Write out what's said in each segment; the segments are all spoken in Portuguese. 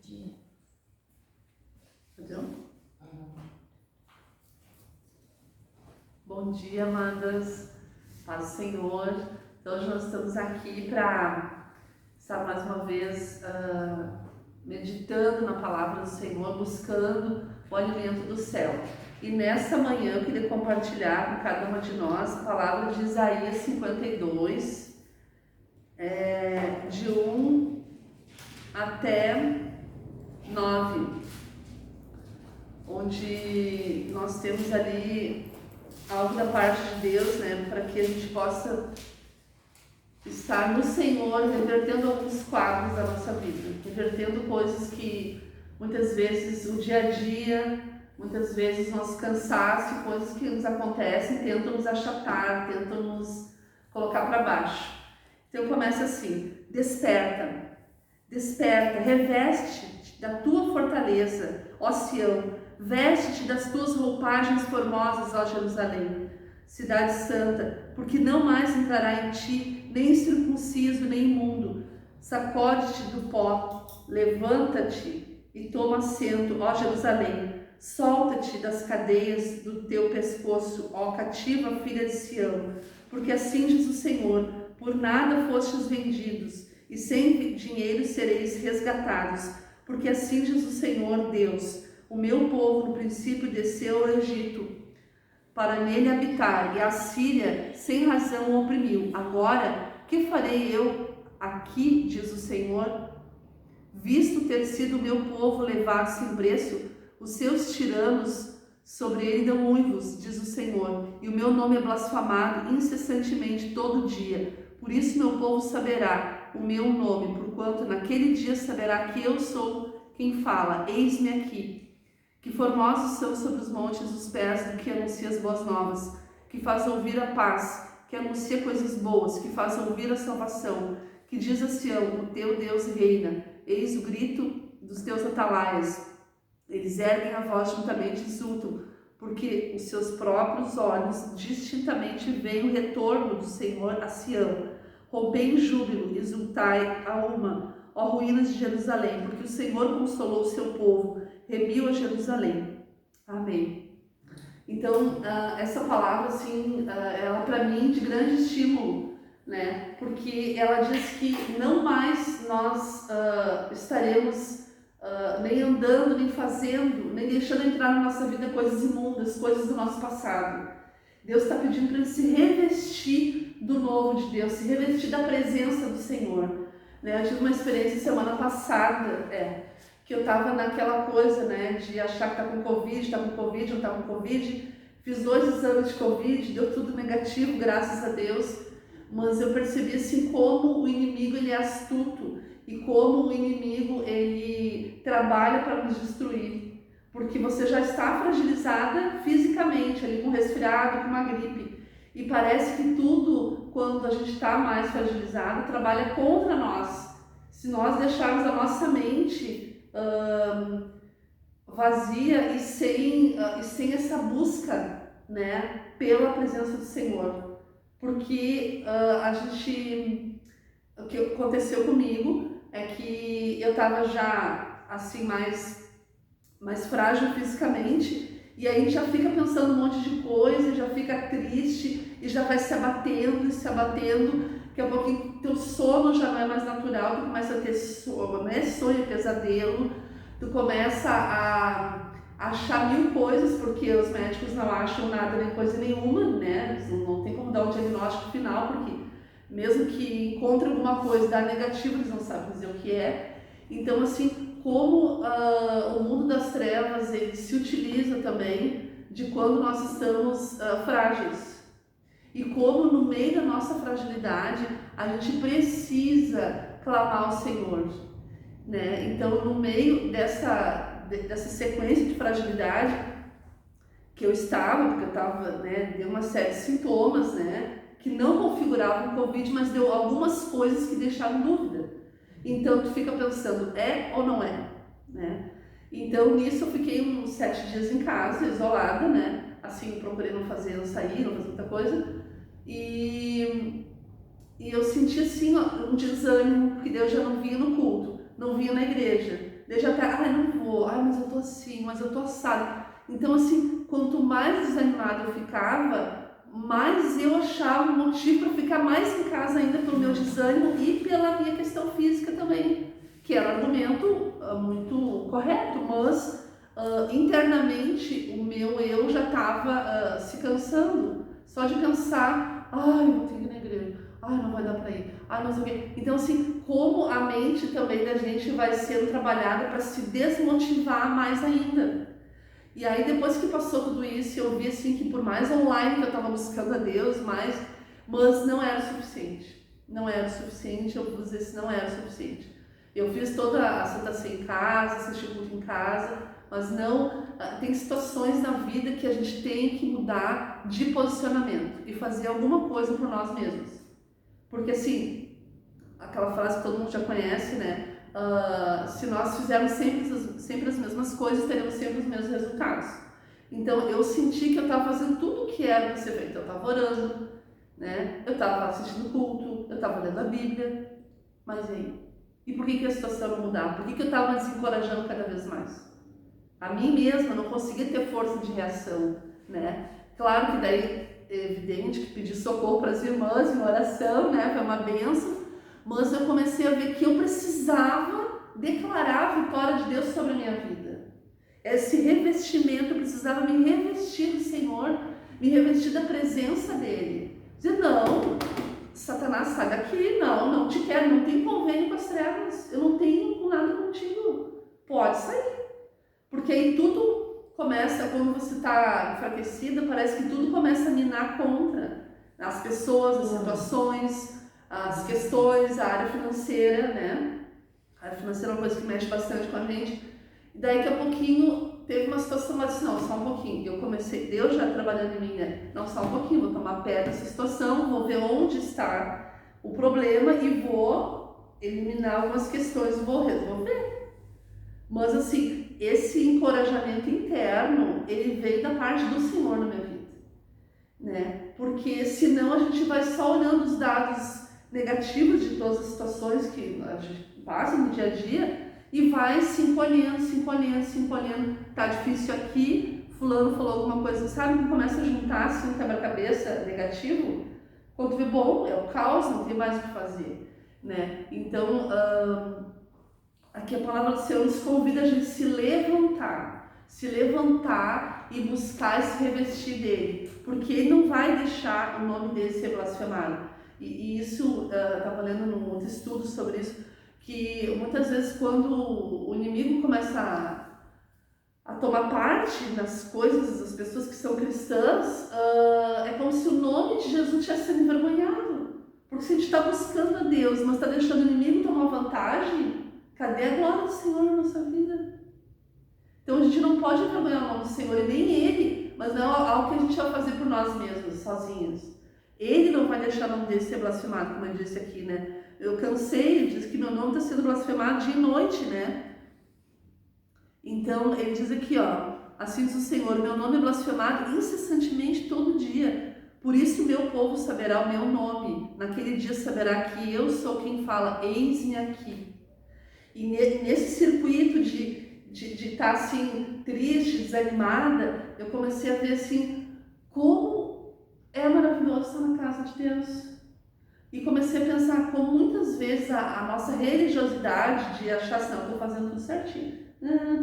dia. Entendeu? Bom dia, amadas. Paz do Senhor. Então, hoje nós estamos aqui para estar mais uma vez meditando na palavra do Senhor, buscando o alimento do céu. E nesta manhã eu queria compartilhar com cada uma de nós a palavra de Isaías 52, de 1 até 9, onde nós temos ali algo da parte de Deus, né, para que a gente possa estar no Senhor, revertendo alguns quadros da nossa vida, revertendo coisas que muitas vezes o dia a dia, muitas vezes nosso cansaço, coisas que nos acontecem, tentam nos achatar, tentam nos colocar para baixo. Então começa assim: desperta, desperta, reveste-te da tua fortaleza, ó Sião, veste-te das tuas roupagens formosas, ó Jerusalém, cidade santa, porque não mais entrará em ti nem circunciso, nem imundo. Sacode-te do pó, levanta-te e toma assento, ó Jerusalém. Solta-te das cadeias do teu pescoço, ó cativa filha de Sião, porque assim diz o Senhor: por nada fostes vendidos, e sem dinheiro sereis resgatados, porque assim diz o Senhor Deus: o meu povo no princípio desceu ao Egito para nele habitar, e a Síria sem razão o oprimiu. Agora, que farei eu aqui, diz o Senhor? Visto ter sido o meu povo levado sem preço, os seus tiranos sobre ele dão uivos, diz o Senhor, e o meu nome é blasfemado incessantemente todo dia. Por isso meu povo saberá o meu nome, porquanto naquele dia saberá que eu sou quem fala: eis-me aqui. Que formosos são sobre os montes os pés do que anuncia as boas novas, que faz ouvir a paz, que anuncia coisas boas, que faz ouvir a salvação, que diz a Sião: o teu Deus reina. Eis o grito dos teus atalaias. Eles erguem a voz juntamente e exultam, porque os seus próprios olhos distintamente veem o retorno do Senhor a Sião. Rompei em júbilo, exultai a uma, ó ruínas de Jerusalém, porque o Senhor consolou o seu povo, remiu a Jerusalém. Amém. Então, essa palavra, assim, ela para mim de grande estímulo, né? Porque ela diz que não mais nós estaremos nem andando, nem fazendo, nem deixando entrar na nossa vida coisas imundas, coisas do nosso passado. Deus está pedindo para ele se revestir do novo de Deus, se revestir da presença do Senhor. Né? Eu tive uma experiência semana passada, que eu estava naquela coisa, né, de achar que está com Covid, não está com Covid. Fiz 2 exames de Covid, deu tudo negativo, graças a Deus. Mas eu percebi assim como o inimigo ele é astuto e como o inimigo ele trabalha para nos destruir. Porque você já está fragilizada fisicamente, ali com resfriado, com uma gripe. E parece que tudo, quando a gente está mais fragilizado, trabalha contra nós. Se nós deixarmos a nossa mente vazia e sem essa busca, né, pela presença do Senhor. Porque o que aconteceu comigo é que eu estava já assim mais frágil fisicamente, e aí a gente já fica pensando um monte de coisa, já fica triste e já vai se abatendo, daqui a pouquinho teu sono já não é mais natural, tu começa a ter sono, né? Sonho, pesadelo, tu começa a achar mil coisas, porque os médicos não acham nada nem coisa nenhuma, né? Não tem como dar um diagnóstico final, porque mesmo que encontre alguma coisa, dá negativo, eles não sabem dizer o que é. Então, assim, como o mundo das trevas, ele se utiliza também de quando nós estamos frágeis. E como no meio da nossa fragilidade, a gente precisa clamar ao Senhor, né? Então, no meio dessa sequência de fragilidade que eu estava, porque eu estava, né, deu uma série de sintomas, né, que não configuravam o Covid, mas deu algumas coisas que deixaram dúvida. Então, tu fica pensando, é ou não é, né? Então, nisso eu fiquei uns 7 dias em casa, isolada, né? Assim, procurei não sair, não fazer muita coisa. E eu senti assim um desânimo, porque Deus já não vinha no culto, não vinha na igreja. Eu já mas eu tô assim, mas eu tô assado. Então, assim, quanto mais desanimada eu ficava, mais eu achava um motivo para ficar mais em casa ainda pelo meu desânimo e pela minha questão física também, que era um argumento muito correto, mas internamente o meu eu já estava se cansando, só de pensar, ai, eu vou ter que ir na igreja, ai, não vai dar para ir, ai, não sei o quê. Então, assim, como a mente também da gente vai sendo trabalhada para se desmotivar mais ainda. E aí depois que passou tudo isso, eu vi assim que por mais online que eu estava buscando a Deus, mas não era o suficiente. Não era o suficiente, eu vou dizer se não era o suficiente. Eu fiz toda a Santa Ceia em casa, assisti o culto em casa, mas não, tem situações na vida que a gente tem que mudar de posicionamento e fazer alguma coisa por nós mesmos. Porque assim, aquela frase que todo mundo já conhece, né? Se nós fizermos sempre as mesmas coisas, teremos sempre os mesmos resultados. Então eu senti que eu estava fazendo tudo o que era para ser feito. Eu estava orando, né? Eu estava assistindo culto, eu estava lendo a Bíblia, mas aí? E por que a situação não mudava? Por que eu estava me desencorajando cada vez mais? A mim mesma não conseguia ter força de reação, né? Claro que daí é evidente que pedir socorro para as irmãs em oração, né? Foi uma bênção. Mas eu comecei a ver que eu precisava declarar a vitória de Deus sobre a minha vida. Esse revestimento, eu precisava me revestir do Senhor, me revestir da presença dEle. Dizer, não, Satanás, sai daqui, não te quero, não tem convênio com as trevas, eu não tenho nada contigo, pode sair. Porque aí tudo começa, quando você está enfraquecida, parece que tudo começa a minar contra as pessoas, as situações, as questões, a área financeira, né? A área financeira é uma coisa que mexe bastante com a gente. E daí que a pouquinho teve uma situação, mas não, só um pouquinho. Eu comecei, Deus já trabalhando em mim, né? Não, só um pouquinho, vou tomar pé dessa situação, vou ver onde está o problema e vou eliminar algumas questões, vou resolver. Mas assim, esse encorajamento interno, ele veio da parte do Senhor na minha vida, né? Porque senão a gente vai só olhando os dados negativos de todas as situações que a gente passa no dia a dia e vai se encolhendo. Tá difícil aqui, fulano falou alguma coisa, sabe? Que começa a juntar assim um quebra-cabeça negativo, quando vê, bom, é o caos, não tem mais o que fazer, né? Então, aqui a palavra do Senhor nos convida a gente se levantar e buscar se revestir dele, porque ele não vai deixar o nome dele ser blasfemado. E isso, estava lendo num outro estudo sobre isso, que muitas vezes quando o inimigo começa a tomar parte nas coisas das pessoas que são cristãs, é como se o nome de Jesus tivesse sido envergonhado. Porque se a gente está buscando a Deus, mas está deixando o inimigo tomar vantagem, cadê a glória do Senhor na nossa vida? Então a gente não pode envergonhar o nome do Senhor, e nem Ele, mas não é algo que a gente vai fazer por nós mesmos, sozinhos. Ele não vai deixar o nome dele ser blasfemado, como ele disse aqui, né? Eu cansei, ele diz que meu nome está sendo blasfemado dia e noite, né? Então, ele diz aqui, ó, assim diz o Senhor, meu nome é blasfemado incessantemente todo dia. Por isso meu povo saberá o meu nome. Naquele dia saberá que eu sou quem fala, eis-me aqui. E nesse circuito de estar assim, triste, desanimada, eu comecei a ver assim, como é maravilhoso estar na casa de Deus. E comecei a pensar como muitas vezes a nossa religiosidade de achar assim, não, estou fazendo tudo certinho.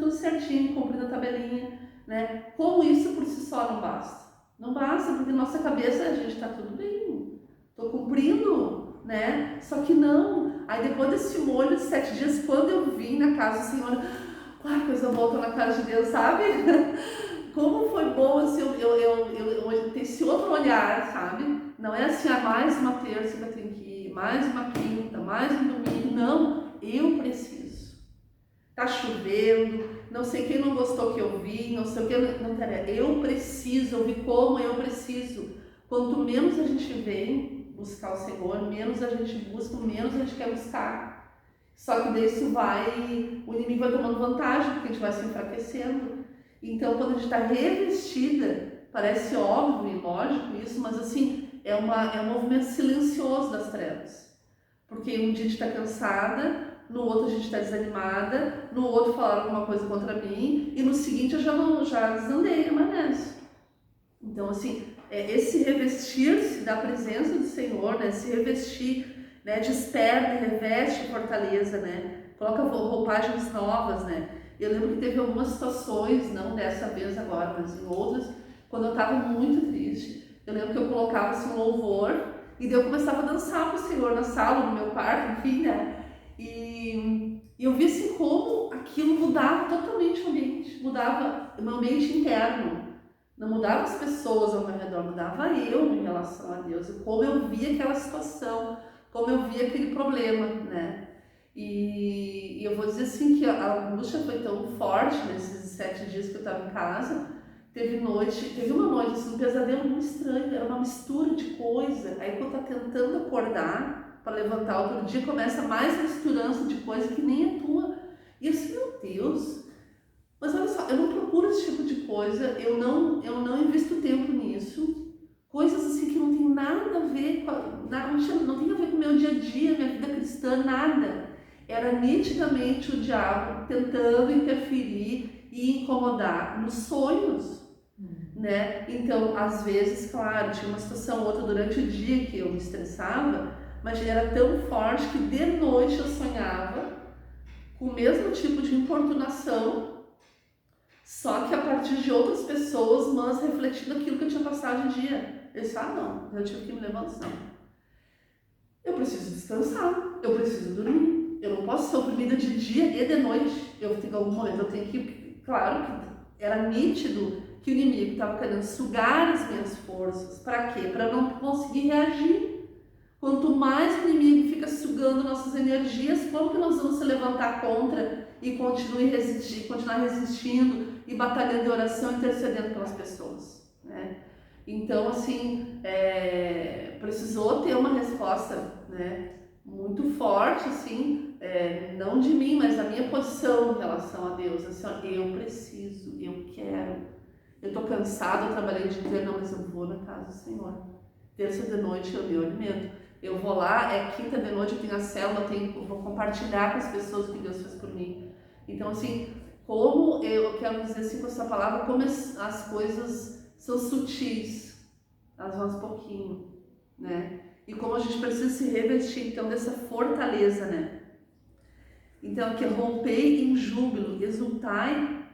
Tudo certinho, cumprindo a tabelinha, né? Como isso por si só não basta. Não basta, porque na nossa cabeça a gente está tudo bem, estou cumprindo, né? Só que não. Aí depois desse molho de 7 dias, quando eu vim na casa do Senhor, ai, coisa boa, tô na casa de Deus, sabe? Como foi bom assim, eu ter esse outro olhar, sabe? Não é assim, mais uma terça que eu tenho que ir, mais uma quinta, mais um domingo. Não, eu preciso. Tá chovendo, não sei quem não gostou que eu vi, não sei o que, não interessa. Eu preciso, eu vi como eu preciso. Quanto menos a gente vem buscar o Senhor, menos a gente busca, menos a gente quer buscar. Só que disso o inimigo vai tomando vantagem, porque a gente vai se enfraquecendo. Então, quando a gente está revestida, parece óbvio e lógico isso, mas assim, é um movimento silencioso das trevas. Porque um dia a gente está cansada, no outro a gente está desanimada, no outro falaram alguma coisa contra mim, e no seguinte eu já desandei a maionese. Então, assim, esse revestir-se da presença do Senhor, né? Se revestir, né? Desperta, reveste fortaleza, né? Coloca roupagens novas, né? Eu lembro que teve algumas situações, não dessa vez agora, mas em outras, quando eu estava muito triste, eu lembro que eu colocava assim um louvor e daí eu começava a dançar para o Senhor na sala, no meu quarto, enfim, né? E eu vi assim como aquilo mudava totalmente o ambiente, mudava o meu ambiente interno. Não mudava as pessoas ao meu redor, mudava eu em relação a Deus, e como eu via aquela situação, como eu via aquele problema, né? E eu vou dizer assim que a angústia foi tão forte nesses 7 dias que eu estava em casa. Teve uma noite assim, um pesadelo muito estranho, era uma mistura de coisa. Aí quando tá tentando acordar para levantar outro dia, começa mais misturança de coisa que nem é tua. E assim, meu Deus, mas olha só, eu não procuro esse tipo de coisa, eu não invisto tempo nisso. Coisas assim que não tem nada a ver não tem a ver com o meu dia a dia, minha vida cristã, nada. Era nitidamente o diabo tentando interferir e incomodar nos sonhos, né? Então, às vezes, claro, tinha uma situação ou outra durante o dia que eu me estressava, mas era tão forte que de noite eu sonhava com o mesmo tipo de importunação, só que a partir de outras pessoas, mas refletindo aquilo que eu tinha passado de dia. Eu disse, não, eu tive que me levantar. Eu preciso descansar, eu preciso dormir. Eu não posso ser oprimida de dia e de noite. Eu tenho algum momento, eu tenho que... Claro que era nítido que o inimigo estava querendo sugar as minhas forças. Para quê? Para não conseguir reagir. Quanto mais o inimigo fica sugando nossas energias, como que nós vamos se levantar contra e continuar resistindo e batalhando em oração e intercedendo pelas pessoas, né? Então, assim, precisou ter uma resposta, né, muito forte, assim, não de mim, mas da minha posição em relação a Deus. Assim, ó, eu preciso, eu quero, eu estou cansada, eu trabalhei de dia, não, mas eu vou na casa do Senhor. Terça de noite eu me alimento. Eu vou lá, quinta de noite eu tenho a célula, eu vou compartilhar com as pessoas o que Deus fez por mim. Então, assim, como eu quero dizer assim com essa palavra, como as coisas são sutis, elas vão um pouquinho, né? E como a gente precisa se revestir, então, dessa fortaleza, né? Então, que rompei em júbilo, exultai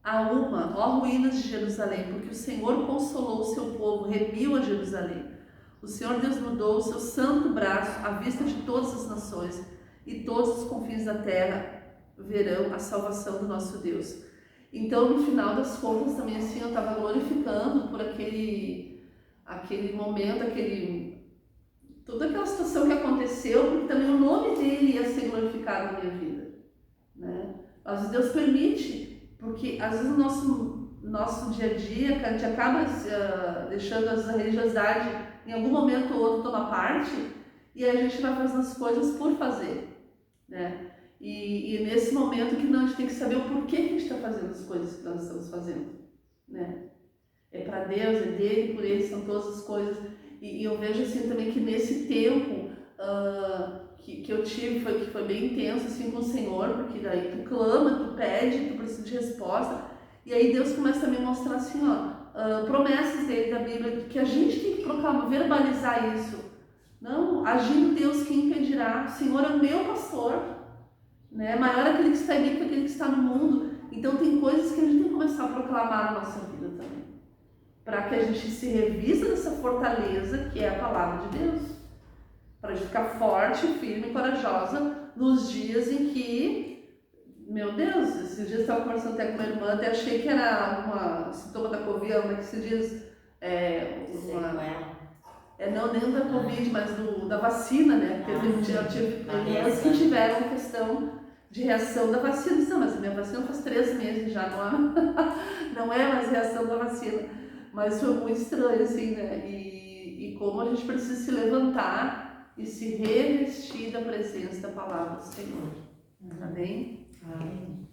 a uma, ó ruínas de Jerusalém, porque o Senhor consolou o seu povo, remiu a Jerusalém. O Senhor Deus mudou o seu santo braço à vista de todas as nações, e todos os confins da terra verão a salvação do nosso Deus. Então, no final das contas, também assim, eu estava glorificando por aquele momento, toda aquela situação que aconteceu, porque também o nome dele ia ser glorificado na minha vida, né? Às vezes Deus permite, porque às vezes no nosso dia a dia, a gente acaba deixando a religiosidade em algum momento ou outro tomar parte, e a gente vai fazendo as coisas por fazer, né? E nesse momento que não, a gente tem que saber o porquê que a gente está fazendo as coisas que nós estamos fazendo, né? É para Deus, é dele, por ele são todas as coisas. E eu vejo assim também que nesse tempo que eu tive, que foi bem intenso assim com o Senhor, porque daí tu clama, tu pede, tu precisa de resposta, e aí Deus começa também a mostrar assim, promessas dele da Bíblia, que a gente tem que proclamar, verbalizar isso. Não, agindo Deus, quem impedirá? O Senhor é o meu pastor, né? Maior aquele que está em mim que aquele que está no mundo. Então tem coisas que a gente tem que começar a proclamar na nossa vida também, para que a gente se revista dessa fortaleza que é a palavra de Deus, para a gente ficar forte, firme e corajosa nos dias em que, meu Deus, esses dias eu estava conversando até com minha irmã, até achei que era um sintoma da Covid, que se diz não nem da Covid, mas da vacina, né? Porque eu tive irmãs que tiveram questão de reação da vacina. Não, mas a minha vacina faz 3 meses já, não é mais reação da vacina. Mas foi muito estranho, assim, né? E como a gente precisa se levantar e se revestir da presença da palavra do Senhor. Amém? Amém.